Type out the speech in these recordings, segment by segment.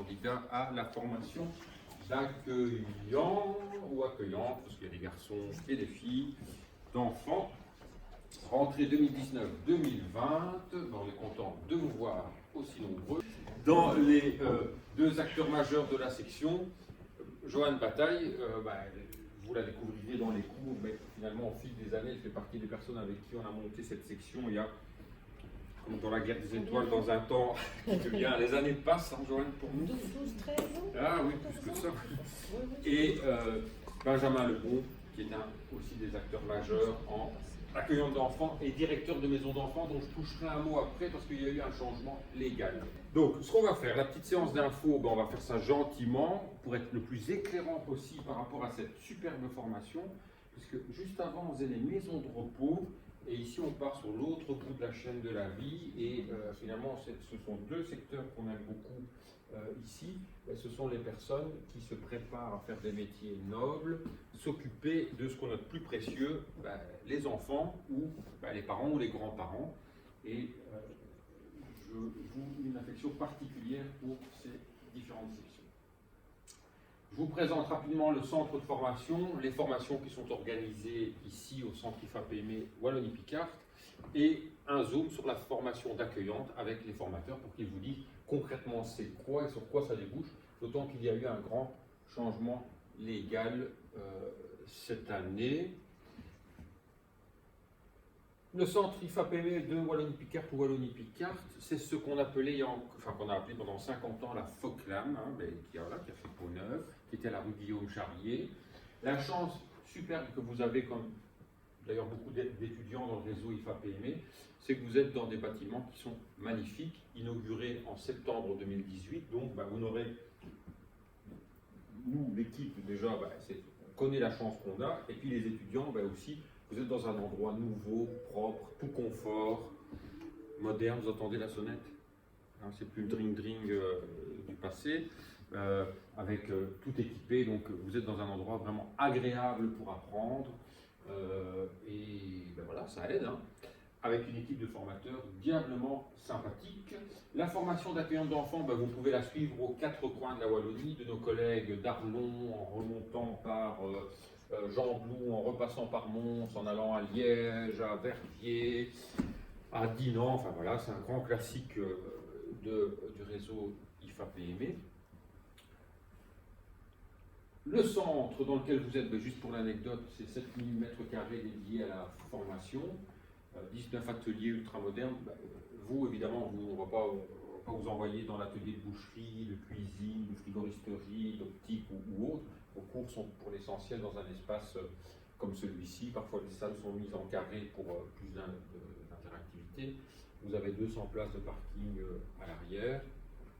candidats à la formation d'accueillant ou accueillante, parce qu'il y a des garçons et des filles, d'enfants. Rentrée 2019-2020, on est content de vous voir aussi nombreux. Dans les deux acteurs majeurs de la section, Joanne Bataille, vous la découvrirez dans les cours, mais finalement au fil des années, elle fait partie des personnes avec qui on a monté cette section il y a, comme dans la guerre des étoiles, dans un temps qui devient, les années passent, hein, Joanne, pour nous. 12, 13 ans. Ah oui, plus que ça. Et Benjamin Lebon, qui est aussi des acteurs majeurs en accueillant d'enfants et directeur de maison d'enfants, dont je toucherai un mot après parce qu'il y a eu un changement légal. Donc, ce qu'on va faire, la petite séance d'info, on va faire ça gentiment pour être le plus éclairant possible par rapport à cette superbe formation, puisque juste avant, on faisait les maisons de repos, et ici, on part sur l'autre bout de la chaîne de la vie, et finalement, ce sont deux secteurs qu'on aime beaucoup ici. Ce sont les personnes qui se préparent à faire des métiers nobles, s'occuper de ce qu'on a de plus précieux, les enfants ou les parents ou les grands-parents. Et je joue une affection particulière pour ces différentes sections. Je vous présente rapidement le centre de formation, les formations qui sont organisées ici au centre IFAPME Wallonie-Picard, et un zoom sur la formation d'accueillante avec les formateurs pour qu'ils vous disent concrètement c'est quoi et sur quoi ça débouche, d'autant qu'il y a eu un grand changement légal cette année. Le centre IFAPME de Wallonie-Picard ou Wallonie-Picard, c'est ce qu'on appelait, qu'on a appelé pendant 50 ans la FOCLAM, qui a fait peau neuve, qui était à la rue Guillaume-Charrier. La chance superbe que vous avez, comme d'ailleurs beaucoup d'étudiants dans le réseau IFAPME, c'est que vous êtes dans des bâtiments qui sont magnifiques, inaugurés en septembre 2018. Donc, vous n'aurez, nous, l'équipe, déjà, on connaît la chance qu'on a, et puis les étudiants aussi. Vous êtes dans un endroit nouveau, propre, tout confort, moderne. Vous entendez la sonnette, hein, c'est plus le dring-dring du passé, avec tout équipé. Donc vous êtes dans un endroit vraiment agréable pour apprendre. Et voilà, ça aide. Hein. Avec une équipe de formateurs diablement sympathique. La formation d'accueillante d'enfants, vous pouvez la suivre aux quatre coins de la Wallonie, de nos collègues d'Arlon, en remontant par Jean-Blou, en repassant par Mons, en allant à Liège, à Verviers, à Dinan. Enfin voilà, c'est un grand classique du réseau IFAPME. Le centre dans lequel vous êtes, juste pour l'anecdote, c'est 7000 m² dédiés à la formation, 19 ateliers ultramodernes. Vous, évidemment, on ne va pas vous envoyer dans l'atelier de boucherie, de cuisine, de frigoristerie, d'optique ou autre. Vos cours sont pour l'essentiel dans un espace comme celui-ci. Parfois, les salles sont mises en carré pour plus d'interactivité. Vous avez 200 places de parking à l'arrière.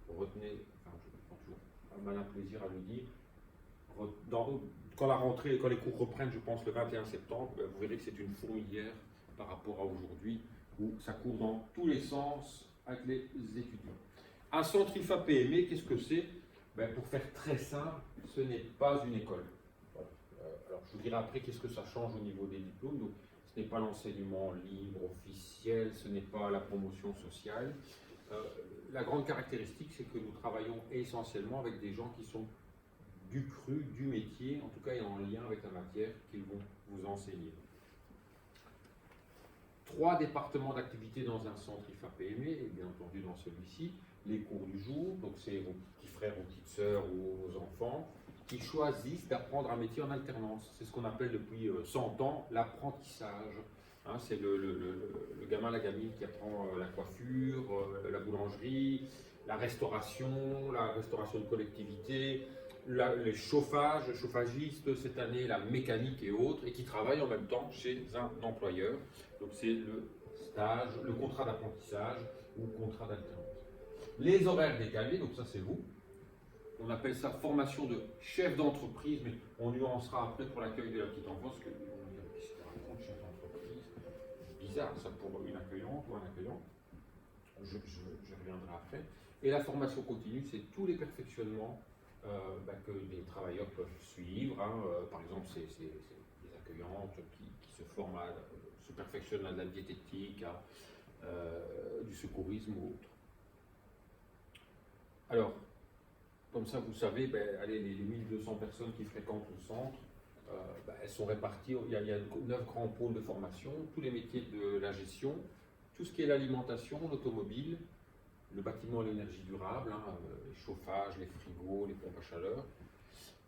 Retenez, je prends toujours un malin plaisir à le dire, quand les cours reprennent, je pense le 21 septembre, vous verrez que c'est une fourmilière par rapport à aujourd'hui, où ça court dans tous les sens avec les étudiants. Un centre IFAPME, qu'est-ce que c'est? Pour faire très simple, ce n'est pas une école. Voilà. Alors je vous dirai après qu'est-ce que ça change au niveau des diplômes. Donc, ce n'est pas l'enseignement libre, officiel, ce n'est pas la promotion sociale. La grande caractéristique, c'est que nous travaillons essentiellement avec des gens qui sont du cru, du métier, en tout cas en lien avec la matière qu'ils vont vous enseigner. 3 départements d'activité dans un centre IFAPME, et bien entendu dans celui-ci, les cours du jour, donc c'est vos petits frères ou petites sœurs ou aux enfants, qui choisissent d'apprendre un métier en alternance. C'est ce qu'on appelle depuis 100 ans l'apprentissage. Hein, c'est le gamin, la gamine qui apprend la coiffure, la boulangerie, la restauration de collectivité, les chauffages, chauffagistes cette année, la mécanique et autres, et qui travaillent en même temps chez un employeur. Donc c'est le stage, le contrat d'apprentissage ou contrat d'alternance. Les horaires décalés, donc ça c'est vous. On appelle ça formation de chef d'entreprise, mais on nuancera après pour l'accueil de la petite enfance, que qu'est-ce qu'il raconte chef d'entreprise? Bizarre ça pour une accueillante ou un accueillant. Je reviendrai après. Et la formation continue, c'est tous les perfectionnements que les travailleurs peuvent suivre. Hein. Par exemple, c'est des accueillantes qui se forment, se perfectionnent à de la diététique, du secourisme ou autre. Alors, comme ça, vous savez, allez, les 1200 personnes qui fréquentent le centre, elles sont réparties. Il y a 9 grands pôles de formation, tous les métiers de la gestion, tout ce qui est l'alimentation, l'automobile, le bâtiment et l'énergie durable, les chauffages, les frigos, les pompes à chaleur,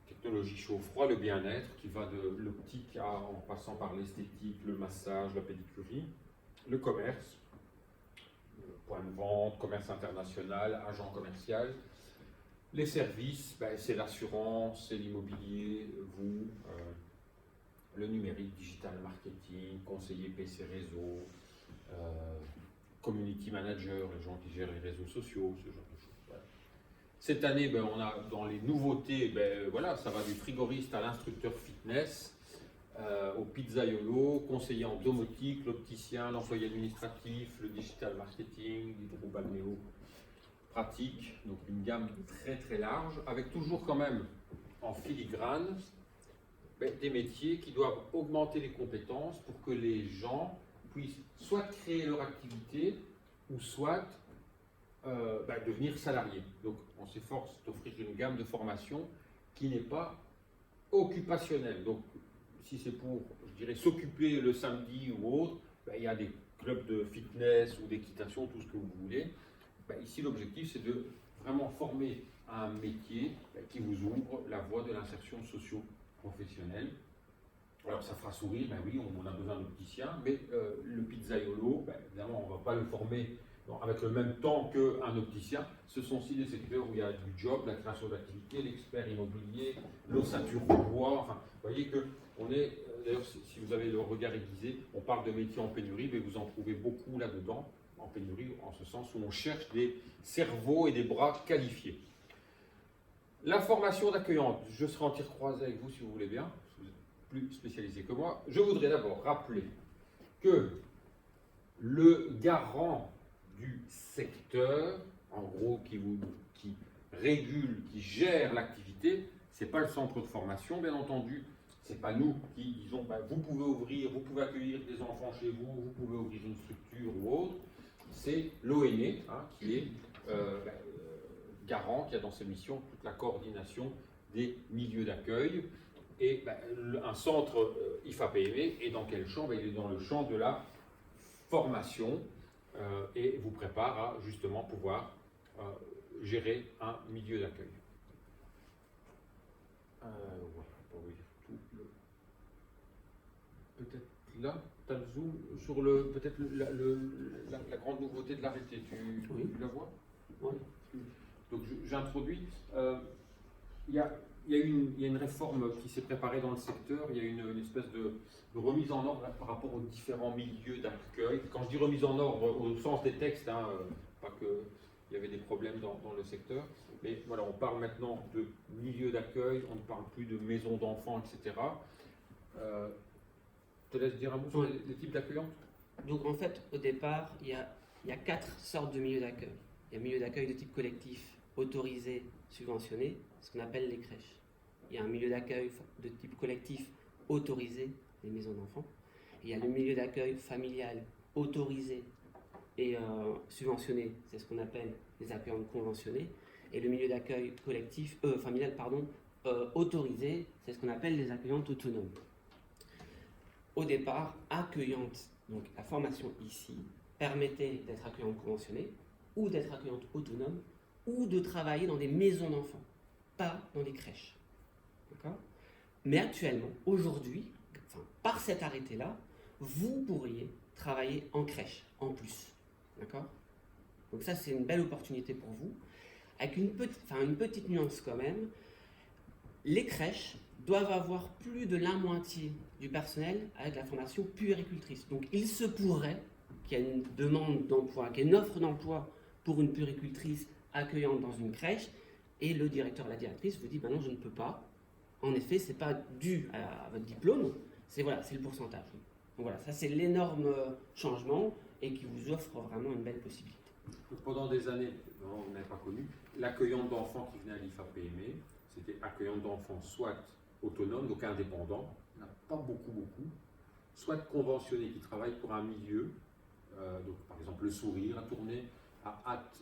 technologie chaud-froid, le bien-être, qui va de l'optique en passant par l'esthétique, le massage, la pédicurie, le commerce, point de vente, commerce international, agent commercial. Les services, c'est l'assurance, c'est l'immobilier, vous, le numérique, digital marketing, conseiller PC réseau, community manager, les gens qui gèrent les réseaux sociaux, ce genre de choses. Voilà. Cette année, on a dans les nouveautés, voilà, ça va du frigoriste à l'instructeur fitness, au pizzaiolo, conseiller en domotique, l'opticien, l'employé administratif, le digital marketing, l'hydrobalnéo pratique, donc une gamme très très large, avec toujours quand même en filigrane des métiers qui doivent augmenter les compétences pour que les gens puissent soit créer leur activité ou soit devenir salariés. Donc on s'efforce d'offrir une gamme de formation qui n'est pas occupationnelle. Donc si c'est pour, je dirais, s'occuper le samedi ou autre, il y a des clubs de fitness ou d'équitation, tout ce que vous voulez. Ici, l'objectif, c'est de vraiment former à un métier qui vous ouvre la voie de l'insertion socio-professionnelle. Alors, ça fera sourire, oui, on a besoin d'opticien, mais le pizzaiolo, évidemment, on ne va pas le former avec le même temps qu'un opticien. Ce sont aussi des secteurs où il y a du job, la création d'activité, l'expert immobilier, l'ossature au bois. Enfin, vous voyez qu'on est, d'ailleurs, si vous avez le regard aiguisé, on parle de métiers en pénurie, mais vous en trouvez beaucoup là-dedans. En pénurie, en ce sens où on cherche des cerveaux et des bras qualifiés. La formation d'accueillante, je serai en tir croisé avec vous si vous voulez bien, si vous êtes plus spécialisé que moi. Je voudrais d'abord rappeler que le garant du secteur, en gros qui régule, qui gère l'activité, ce n'est pas le centre de formation, bien entendu. Ce n'est pas nous qui disons, vous pouvez ouvrir, vous pouvez accueillir des enfants chez vous, vous pouvez ouvrir une structure ou autre. C'est l'ONE qui est garant, qui a dans ses missions toute la coordination des milieux d'accueil. Et un centre IFA-PME est dans quel champ? Il est dans le champ de la formation et vous prépare à justement pouvoir gérer un milieu d'accueil. On va vous dire tout. Peut-être là, tu as le zoom sur peut-être la grande nouveauté de l'arrêté. Tu la vois? Oui. Donc j'introduis. Il y a une réforme qui s'est préparée dans le secteur. Il y a une espèce de remise en ordre par rapport aux différents milieux d'accueil. Quand je dis remise en ordre au sens des textes, pas qu'il y avait des problèmes dans le secteur, mais voilà, on parle maintenant de milieux d'accueil, on ne parle plus de maisons d'enfants, etc. Je te laisse dire un mot sur les types d'accueillantes. Donc en fait, au départ, il y a 4 sortes de milieux d'accueil. Il y a un milieu d'accueil de type collectif, autorisé, subventionné, ce qu'on appelle les crèches. Il y a un milieu d'accueil de type collectif, autorisé, les maisons d'enfants. Il y a le milieu d'accueil familial, autorisé et subventionné, c'est ce qu'on appelle les accueillantes conventionnées. Et le milieu d'accueil collectif, familial, autorisé, c'est ce qu'on appelle les accueillantes autonomes. Au départ, accueillante, donc la formation ici, permettait d'être accueillante conventionnée ou d'être accueillante autonome ou de travailler dans des maisons d'enfants, pas dans les crèches. D'accord ? Mais actuellement, aujourd'hui, par cet arrêté-là, vous pourriez travailler en crèche en plus. D'accord ? Donc ça, c'est une belle opportunité pour vous. Avec une petite nuance quand même, les crèches doivent avoir plus de la moitié du personnel avec la formation puéricultrice. Donc il se pourrait qu'il y ait une demande d'emploi, qu'il y ait une offre d'emploi pour une puéricultrice accueillante dans une crèche, et le directeur, la directrice vous dit non, je ne peux pas. En effet, ce n'est pas dû à votre diplôme, c'est le pourcentage. Donc voilà, ça c'est l'énorme changement et qui vous offre vraiment une belle possibilité. Donc, pendant des années, on n'avait pas connu, l'accueillante d'enfants qui venait à l'IFA-PME, c'était accueillante d'enfants soit autonome, donc indépendant, il n'y en a pas beaucoup, soit conventionné qui travaille pour un milieu, donc par exemple le sourire, à tourner à hâte,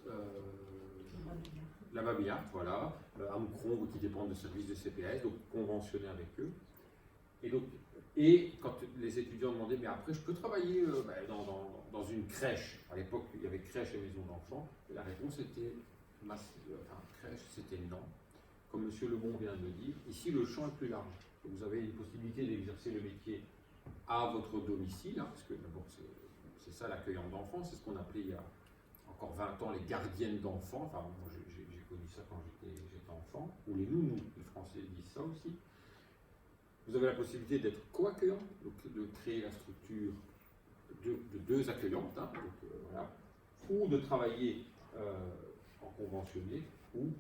la Babillard, voilà, à Moucron, qui dépendent de services de CPS, donc conventionnés avec eux. Et quand les étudiants demandaient, mais après, je peux travailler dans une crèche. À l'époque, il y avait crèche et maison d'enfants. La réponse était, crèche, c'était non. Comme M. Lebon vient de le dire, ici, le champ est plus large. Vous avez une possibilité d'exercer le métier à votre domicile, parce que d'abord, c'est ça l'accueillant d'enfants, c'est ce qu'on appelait il y a encore 20 ans les gardiennes d'enfants. Enfin, moi, j'ai connu ça quand j'étais enfant, ou les nounous, les Français disent ça aussi. Vous avez la possibilité d'être co-accueillant, donc de créer la structure de deux accueillantes, voilà, ou de travailler en conventionné, ou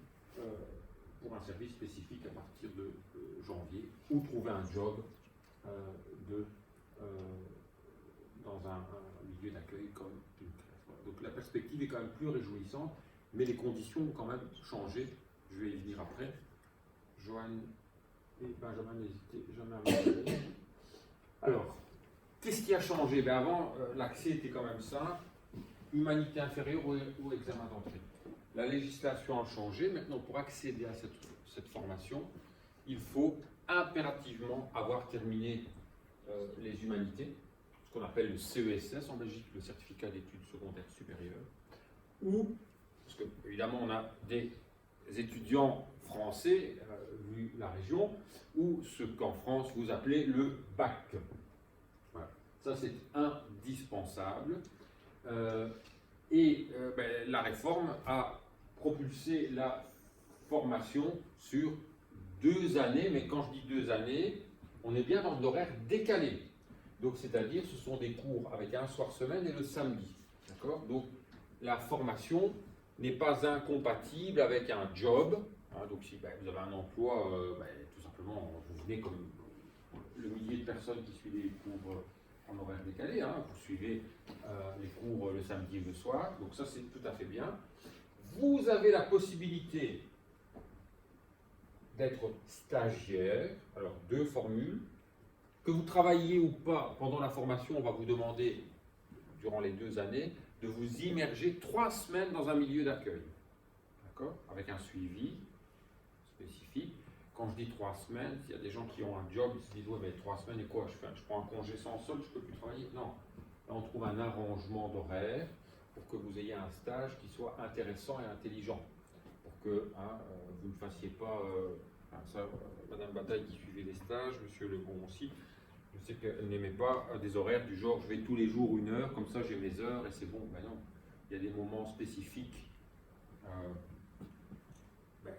pour un service spécifique à partir de janvier, ou trouver un job dans un milieu d'accueil comme une classe. Voilà. Donc la perspective est quand même plus réjouissante, mais les conditions ont quand même changé. Je vais y venir après. Joanne et Benjamin, n'hésitez jamais à me dire. Alors, qu'est-ce qui a changé? Avant, l'accès était quand même simple, humanité inférieure ou examen d'entrée. La législation a changé. Maintenant, pour accéder à cette formation, il faut impérativement avoir terminé les humanités, ce qu'on appelle le CESS en Belgique, le certificat d'études secondaires supérieures, ou, parce que évidemment on a des étudiants français, vu la région, ou ce qu'en France vous appelez le bac. Voilà. Ça c'est indispensable. La réforme a propulsé la formation sur 2 années, mais quand je dis 2 années, on est bien dans de l'horaire décalé. Donc, c'est-à-dire, ce sont des cours avec un soir semaine et le samedi. D'accord? Donc, la formation n'est pas incompatible avec un job. Donc, si vous avez un emploi, tout simplement, vous venez comme le millier de personnes qui suivent les cours en horaire décalé. Vous suivez les cours le samedi et le soir. Donc, ça, c'est tout à fait bien. Vous avez la possibilité d'être stagiaire. Alors, 2 formules. Que vous travailliez ou pas pendant la formation, on va vous demander, durant les 2 années, de vous immerger 3 semaines dans un milieu d'accueil. D'accord? Avec un suivi spécifique. Quand je dis 3 semaines, s'il y a des gens qui ont un job, ils se disent, ouais, mais 3 semaines et quoi? Je prends un congé sans solde, je ne peux plus travailler? Non. Là, on trouve un arrangement d'horaire pour que vous ayez un stage qui soit intéressant et intelligent. Pour que vous ne fassiez pas... Madame Bataille qui suivait les stages, Monsieur Lebon aussi, je sais qu'elle n'aimait pas des horaires du genre je vais tous les jours 1 heure, comme ça j'ai mes heures et c'est bon. Ben non, il y a des moments spécifiques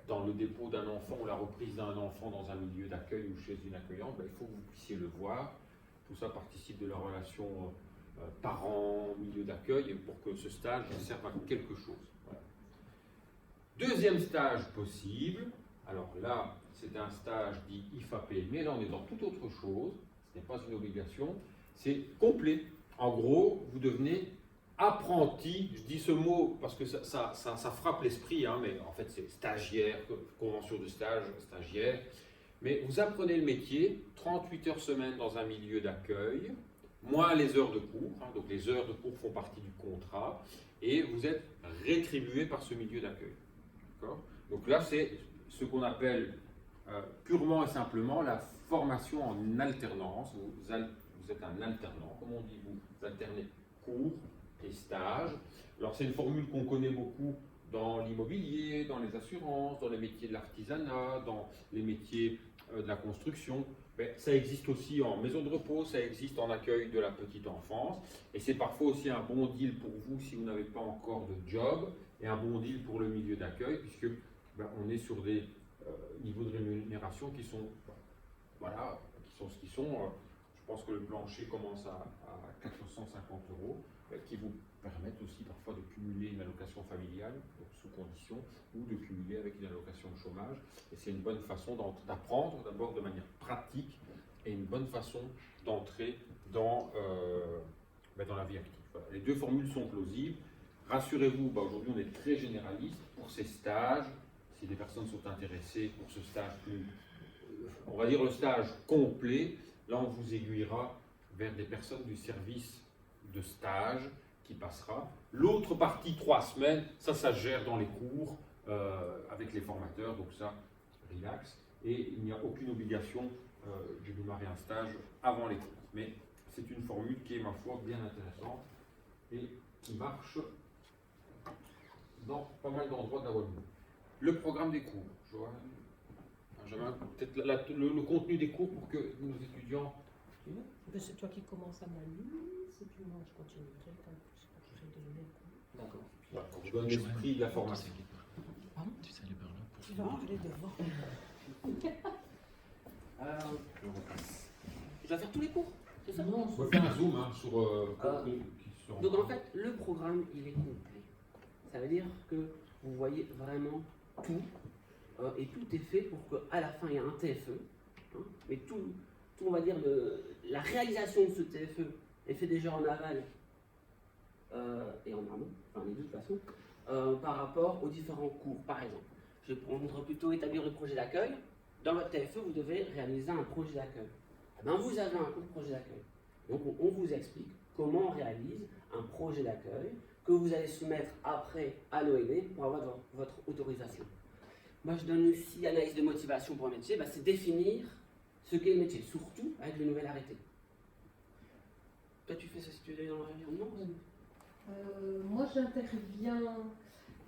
dans le dépôt d'un enfant ou la reprise d'un enfant dans un milieu d'accueil ou chez une accueillante, il faut que vous puissiez le voir. Tout ça participe de la relation parents, milieu d'accueil, pour que ce stage serve à quelque chose. Voilà. Deuxième stage possible, alors là, c'est un stage dit IFAP, mais là on est dans toute autre chose, ce n'est pas une obligation, c'est complet. En gros, vous devenez apprenti, je dis ce mot parce que ça frappe l'esprit, mais en fait c'est stagiaire, convention de stage, stagiaire, mais vous apprenez le métier, 38 heures semaine dans un milieu d'accueil, moins les heures de cours, donc les heures de cours font partie du contrat, et vous êtes rétribué par ce milieu d'accueil. Donc là c'est ce qu'on appelle purement et simplement la formation en alternance. Vous êtes un alternant, comme on dit, vous alternez cours et stages. Alors c'est une formule qu'on connaît beaucoup dans l'immobilier, dans les assurances, dans les métiers de l'artisanat, dans les métiers de la construction. Mais ça existe aussi en maison de repos, ça existe en accueil de la petite enfance, et c'est parfois aussi un bon deal pour vous si vous n'avez pas encore de job, et un bon deal pour le milieu d'accueil, puisque on est sur des niveaux de rémunération qui sont, qui sont ce qu'ils sont. Je pense que le plancher commence à 450 €, qui vous permettent aussi parfois de cumuler une allocation familiale, donc sous condition, ou de cumuler avec une allocation de chômage. Et c'est une bonne façon d'apprendre, d'abord de manière pratique, et une bonne façon d'entrer dans la vie active. Voilà. Les 2 formules sont plausibles. Rassurez-vous, aujourd'hui on est très généraliste pour ces stages. Si des personnes sont intéressées pour ce stage on va dire le stage complet, là on vous aiguillera vers des personnes du service de stage qui passera. L'autre partie, 3 semaines, ça se gère dans les cours avec les formateurs, donc ça, relax. Et il n'y a aucune obligation de démarrer un stage avant les cours. Mais c'est une formule qui est, ma foi, bien intéressante et qui marche dans pas mal d'endroits de la Wallonie. Le programme des cours, Joanne, Benjamin, peut-être le contenu des cours pour que nos étudiants... C'est toi qui commences à m'analyser, et puis moi je continuerai quand je vais donner le cours. D'accord. Voilà, je donne l'esprit de la formation. Pardon ? Tu sais aller par là pour Tu vas aller devant. Je dois faire tous les cours, c'est ça? Non, On va faire un zoom hein, sur contenu qui sont... Donc en fait, le programme, il est complet. Ça veut dire que vous voyez vraiment tout, et tout est fait pour qu'à la fin, il y ait un TFE. Hein, mais tout, on va dire, la réalisation de ce TFE est fait déjà en aval et en amont, enfin les deux de toute façon, par rapport aux différents cours. Par exemple, je vais prendre plutôt établir le projet d'accueil. Dans votre TFE, vous devez réaliser un projet d'accueil. Ben, vous avez un cours de projet d'accueil. Donc on vous explique comment on réalise un projet d'accueil que vous allez soumettre après à l'ONE pour avoir votre autorisation. Moi je donne aussi analyse de motivation pour un métier, c'est définir ce qu'est le métier, surtout avec le nouvel arrêté. Toi tu fais ça si tu es dans l'environnement? Moi j'interviens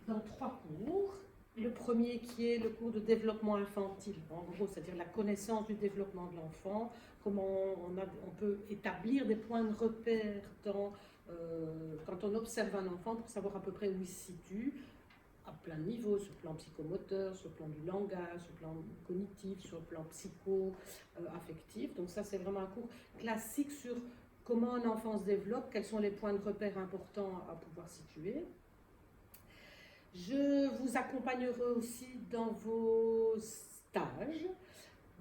dans 3 cours. Le premier qui est le cours de développement infantile, en gros, c'est-à-dire la connaissance du développement de l'enfant, comment on peut établir des points de repère quand on observe un enfant pour savoir à peu près où il se situe, à plein de niveaux, sur le plan psychomoteur, sur le plan du langage, sur le plan cognitif, sur le plan psycho-affectif. Donc ça, c'est vraiment un cours classique sur comment un enfant se développe, quels sont les points de repère importants à pouvoir situer. Je vous accompagnerai aussi dans vos stages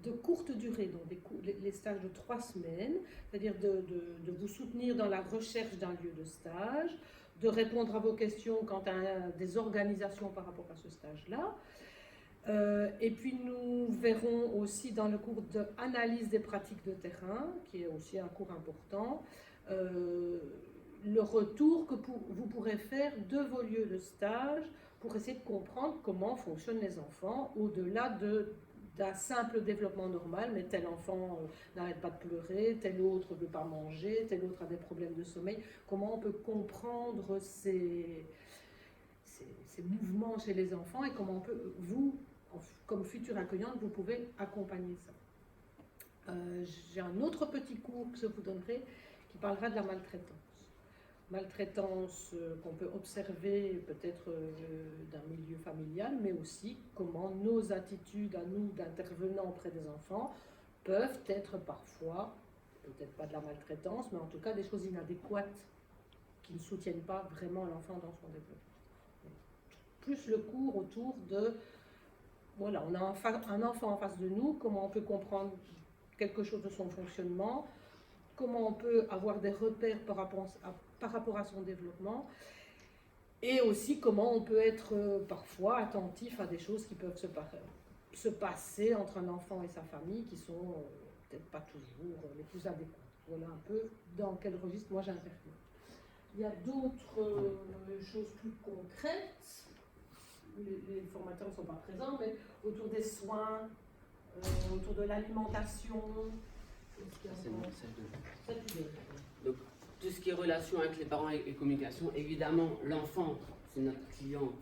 de courte durée, donc les stages de 3 semaines, c'est-à-dire de vous soutenir dans la recherche d'un lieu de stage, de répondre à vos questions quant à des organisations par rapport à ce stage-là. Et puis nous verrons aussi dans le cours d'analyse des pratiques de terrain, qui est aussi un cours important, le retour que vous pourrez faire de vos lieux de stage pour essayer de comprendre comment fonctionnent les enfants au-delà d'un simple développement normal, mais tel enfant n'arrête pas de pleurer, tel autre ne veut pas manger, tel autre a des problèmes de sommeil. Comment on peut comprendre ces mouvements chez les enfants et comment on peut, vous, comme future accueillante, vous pouvez accompagner ça. J'ai un autre petit cours que je vous donnerai qui parlera de la maltraitance. Maltraitance qu'on peut observer peut-être d'un milieu familial, mais aussi comment nos attitudes à nous d'intervenants auprès des enfants peuvent être parfois, peut-être pas de la maltraitance, mais en tout cas des choses inadéquates qui ne soutiennent pas vraiment l'enfant dans son développement. Plus le cours autour de, voilà, on a un enfant en face de nous, comment on peut comprendre quelque chose de son fonctionnement, comment on peut avoir des repères par rapport à son développement, et aussi comment on peut être parfois attentif à des choses qui peuvent se passer entre un enfant et sa famille qui sont peut-être pas toujours les plus adéquates. Voilà un peu dans quel registre moi j'interviens. Il y a d'autres choses plus concrètes. Les formateurs ne sont pas présents, mais autour des soins, autour de l'alimentation. Donc, tout ce qui est relation avec les parents et communication, évidemment, l'enfant, c'est notre cliente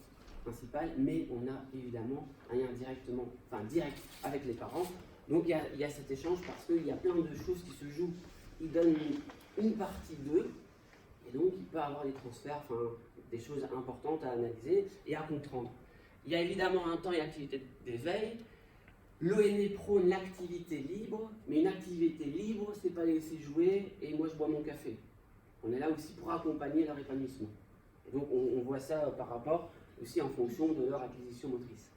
principale, mais on a évidemment un lien direct avec les parents. Donc, il y a cet échange parce qu'il y a plein de choses qui se jouent. Ils donnent une partie d'eux, et donc il peut y avoir des transferts, des choses importantes à analyser et à comprendre. Il y a évidemment un temps et activité d'éveil. L'ONE prône l'activité libre, mais une activité libre, c'est pas laisser jouer et moi je bois mon café. On est là aussi pour accompagner leur épanouissement. Et donc on voit ça par rapport aussi en fonction de leur acquisition motrice.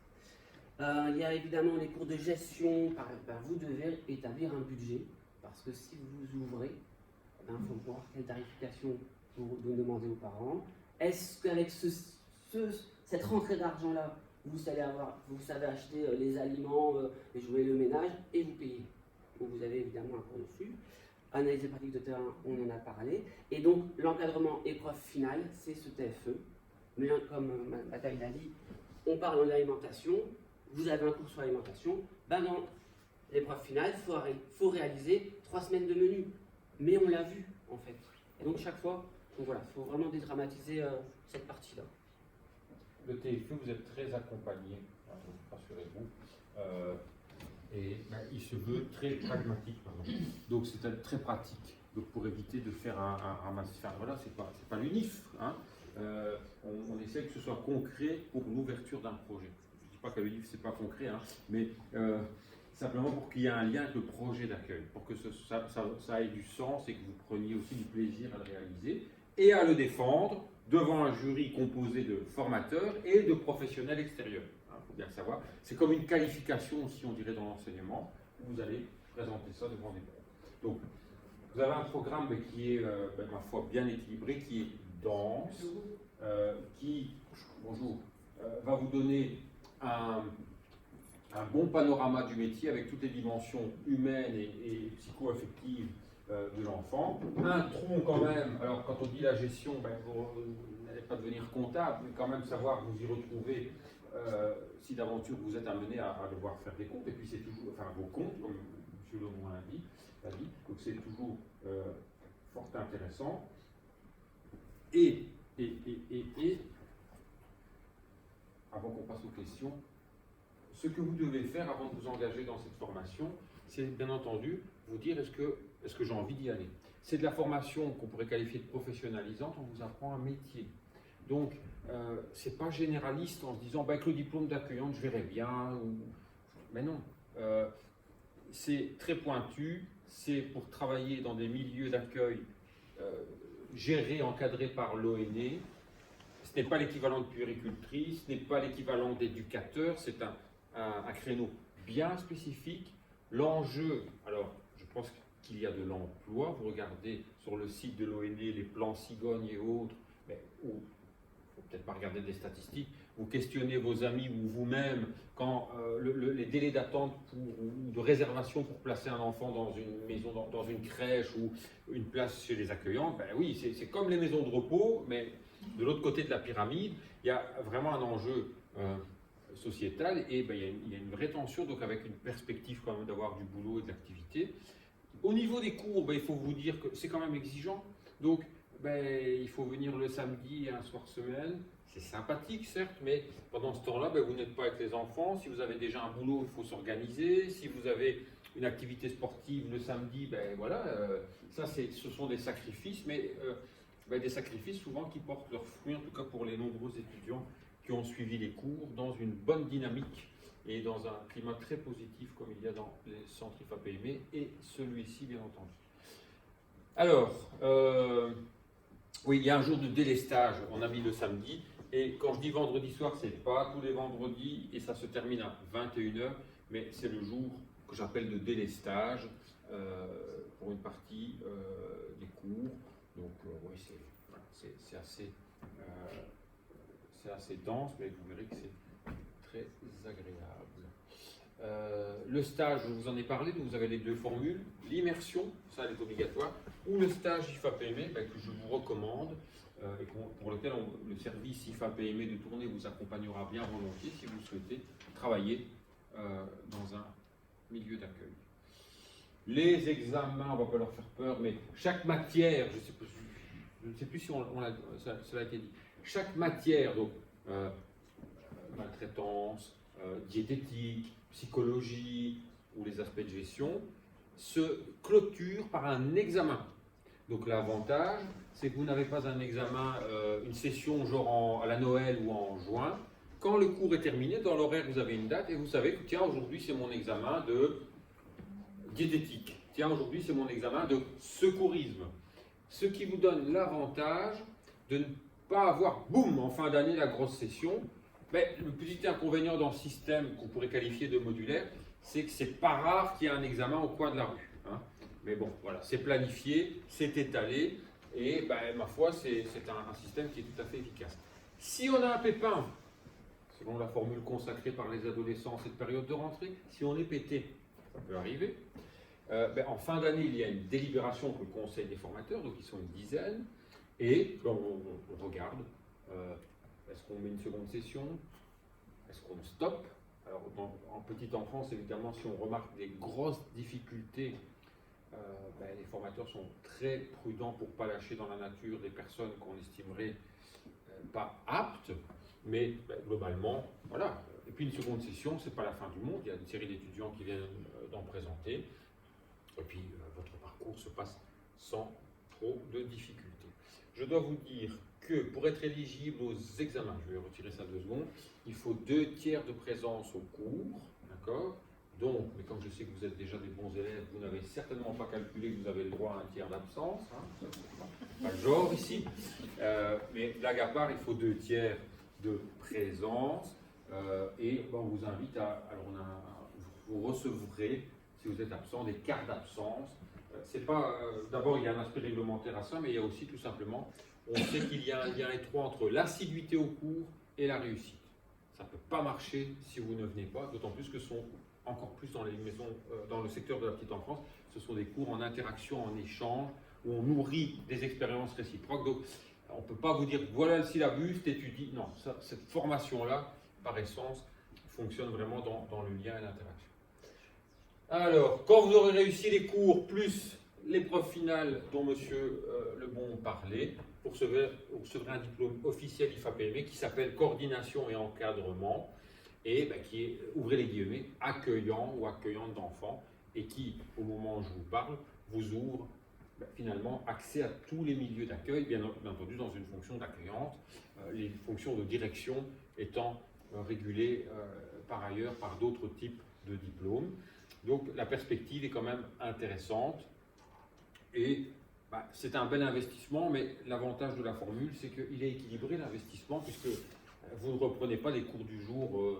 Il y a évidemment les cours de gestion, vous devez établir un budget, parce que si vous ouvrez, il faut voir quelle tarification vous demandez aux parents. Est-ce qu'avec cette rentrée d'argent-là, vous savez acheter les aliments, les jouets, le ménage, et vous payez. Donc vous avez évidemment un cours dessus. Analyse des pratiques de terrain, on en a parlé. Et donc l'encadrement épreuve finale, c'est ce TFE. Mais comme Bataille l'a dit, on parle de l'alimentation, vous avez un cours sur l'alimentation, ben dans l'épreuve finale, il faut réaliser 3 semaines de menu. Mais on l'a vu, en fait. Et donc chaque fois, donc voilà, il faut vraiment dédramatiser cette partie-là. Le TFE, vous êtes très accompagné, hein, rassurez-vous, et ben, il se veut très pragmatique, pardon. Donc c'est très pratique, donc pour éviter de faire un massif. Enfin, voilà, c'est pas l'UNIF, hein. On essaie que ce soit concret pour l'ouverture d'un projet. Je ne dis pas qu'à l'UNIF c'est pas concret, hein, mais simplement pour qu'il y ait un lien avec le projet d'accueil, pour que ça ait du sens et que vous preniez aussi du plaisir à le réaliser et à le défendre devant un jury composé de formateurs et de professionnels extérieurs. Il faut bien le savoir. C'est comme une qualification aussi, on dirait, dans l'enseignement. Vous allez présenter ça devant des pairs. Donc, vous avez un programme qui est, ma foi, bien équilibré, qui est dense, qui, bonjour, va vous donner un bon panorama du métier avec toutes les dimensions humaines et psycho-affectives de l'enfant. Un tronc quand même, alors quand on dit la gestion, vous n'allez pas devenir comptable, mais quand même savoir vous y retrouver si d'aventure vous êtes amené à devoir faire des comptes, et puis c'est toujours, enfin vos comptes, comme M. Lemoine l'a dit, donc c'est toujours fort intéressant. Et avant qu'on passe aux questions, ce que vous devez faire avant de vous engager dans cette formation, c'est bien entendu vous dire est-ce que j'ai envie d'y aller. C'est de la formation qu'on pourrait qualifier de professionnalisante, on vous apprend un métier. Donc, c'est pas généraliste en se disant avec le diplôme d'accueillante je verrai bien, mais non. C'est très pointu, c'est pour travailler dans des milieux d'accueil gérés, encadrés par l'ONE. Ce n'est pas l'équivalent de puéricultrice, ce n'est pas l'équivalent d'éducateur, c'est un créneau bien spécifique. L'enjeu, alors je pense qu'il y a de l'emploi, vous regardez sur le site de l'ONE les plans cigognes et autres, mais il ne faut peut-être pas regarder des statistiques, vous questionnez vos amis ou vous-même quand les délais d'attente ou de réservation pour placer un enfant dans une maison, dans une crèche ou une place chez les accueillants, ben oui, c'est comme les maisons de repos, mais de l'autre côté de la pyramide, il y a vraiment un enjeu sociétal et ben, il y a une vraie tension, donc avec une perspective quand même d'avoir du boulot et de l'activité. Au niveau des cours, ben, il faut vous dire que c'est quand même exigeant, donc ben, il faut venir le samedi un soir semaine. C'est sympathique, certes, mais pendant ce temps-là, ben, vous n'êtes pas avec les enfants. Si vous avez déjà un boulot, il faut s'organiser. Si vous avez une activité sportive le samedi, ben voilà, ce sont des sacrifices, mais ben, des sacrifices souvent qui portent leurs fruits, en tout cas pour les nombreux étudiants qui ont suivi les cours dans une bonne dynamique et dans un climat très positif comme il y a dans les centres IFAPME et celui-ci, bien entendu. Alors, oui, il y a un jour de délestage, on a mis le samedi. Et quand je dis vendredi soir, c'est pas tous les vendredis et ça se termine à 21h, mais c'est le jour que j'appelle de délestage pour une partie des cours. Donc oui, c'est assez dense, mais vous verrez que c'est très agréable. Le stage, je vous en ai parlé, donc vous avez les deux formules. L'immersion, ça elle est obligatoire, ou le stage IFAPME que je vous recommande. Et pour lequel le service IFAPME de Tournai vous accompagnera bien volontiers si vous souhaitez travailler dans un milieu d'accueil. Les examens, on ne va pas leur faire peur, mais chaque matière, je ne sais plus si cela a été dit, chaque matière, donc maltraitance, diététique, psychologie ou les aspects de gestion, se clôture par un examen. Donc l'avantage, c'est que vous n'avez pas un examen, une session genre à la Noël ou en juin. Quand le cours est terminé, dans l'horaire, vous avez une date et vous savez que tiens, aujourd'hui c'est mon examen de diététique. Tiens, aujourd'hui c'est mon examen de secourisme. Ce qui vous donne l'avantage de ne pas avoir, boum, en fin d'année, la grosse session. Mais le petit inconvénient dans ce système qu'on pourrait qualifier de modulaire, c'est que c'est pas rare qu'il y ait un examen au coin de la rue. Hein. Mais bon, voilà, c'est planifié, c'est étalé, et ben, ma foi, c'est un système qui est tout à fait efficace. Si on a un pépin, selon la formule consacrée par les adolescents en cette période de rentrée, si on est pété, ça peut arriver, ben, en fin d'année, il y a une délibération que le conseil des formateurs, donc ils sont une dizaine, et on regarde, est-ce qu'on met une seconde session? est-ce qu'on stoppe? Alors, en petite enfance, évidemment, si on remarque des grosses difficultés, les formateurs sont très prudents pour ne pas lâcher dans la nature des personnes qu'on estimerait pas aptes, mais globalement, voilà. Et puis une seconde session, c'est pas la fin du monde, il y a une série d'étudiants qui viennent d'en présenter, et puis votre parcours se passe sans trop de difficultés. Je dois vous dire que pour être éligible aux examens, je vais retirer ça 2 secondes, il faut 2 tiers de présence au cours, d'accord? Donc, mais comme je sais que vous êtes déjà des bons élèves, vous n'avez certainement pas calculé que vous avez le droit à 1 tiers d'absence, hein, pas le genre ici, mais blague à part, il faut 2 tiers de présence, et on vous invite vous recevrez, si vous êtes absent, des cartes d'absence. C'est pas, d'abord, il y a un aspect réglementaire à ça, mais il y a aussi tout simplement, on sait qu'il y a un lien étroit entre l'assiduité au cours et la réussite. Ça ne peut pas marcher si vous ne venez pas, d'autant plus que encore plus dans les maisons, dans le secteur de la petite enfance, ce sont des cours en interaction, en échange, où on nourrit des expériences réciproques. Donc, on ne peut pas vous dire, voilà le syllabus, t'étudies. Non, cette formation-là, par essence, fonctionne vraiment dans le lien et l'interaction. Alors, quand vous aurez réussi les cours, plus l'épreuve finale dont M. Lebon parlait, vous recevrez un diplôme officiel IFAPME qui s'appelle Coordination et Encadrement, et qui est, ouvrez les guillemets, accueillant ou accueillante d'enfants, et qui, au moment où je vous parle, vous ouvre finalement accès à tous les milieux d'accueil, bien entendu dans une fonction d'accueillante, les fonctions de direction étant régulées par ailleurs par d'autres types de diplômes. Donc la perspective est quand même intéressante, et c'est un bel investissement, mais l'avantage de la formule, c'est qu'il est équilibré l'investissement, puisque vous ne reprenez pas les cours du jour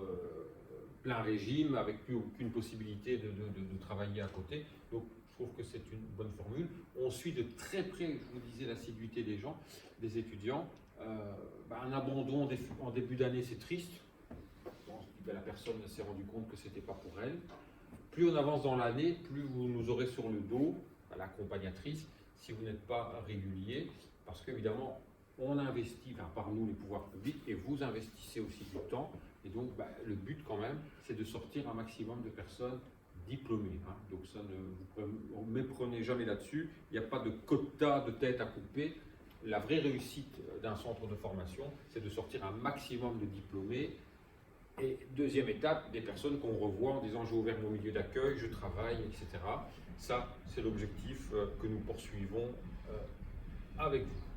plein régime, avec plus aucune possibilité de travailler à côté. Donc, je trouve que c'est une bonne formule. On suit de très près, je vous disais, l'assiduité des gens, des étudiants. Un abandon en début d'année, c'est triste. La personne s'est rendue compte que ce n'était pas pour elle. Plus on avance dans l'année, plus vous nous aurez sur le dos, l'accompagnatrice, si vous n'êtes pas régulier, parce qu'évidemment, on investit, par nous les pouvoirs publics, et vous investissez aussi du temps. Et donc, le but quand même, c'est de sortir un maximum de personnes diplômées. Hein. Donc ça, ne vous méprenez jamais là-dessus. Il n'y a pas de quota de tête à couper. La vraie réussite d'un centre de formation, c'est de sortir un maximum de diplômés. Et deuxième étape, des personnes qu'on revoit en disant j'ai ouvert mon milieu d'accueil, je travaille, etc. Ça, c'est l'objectif que nous poursuivons avec vous.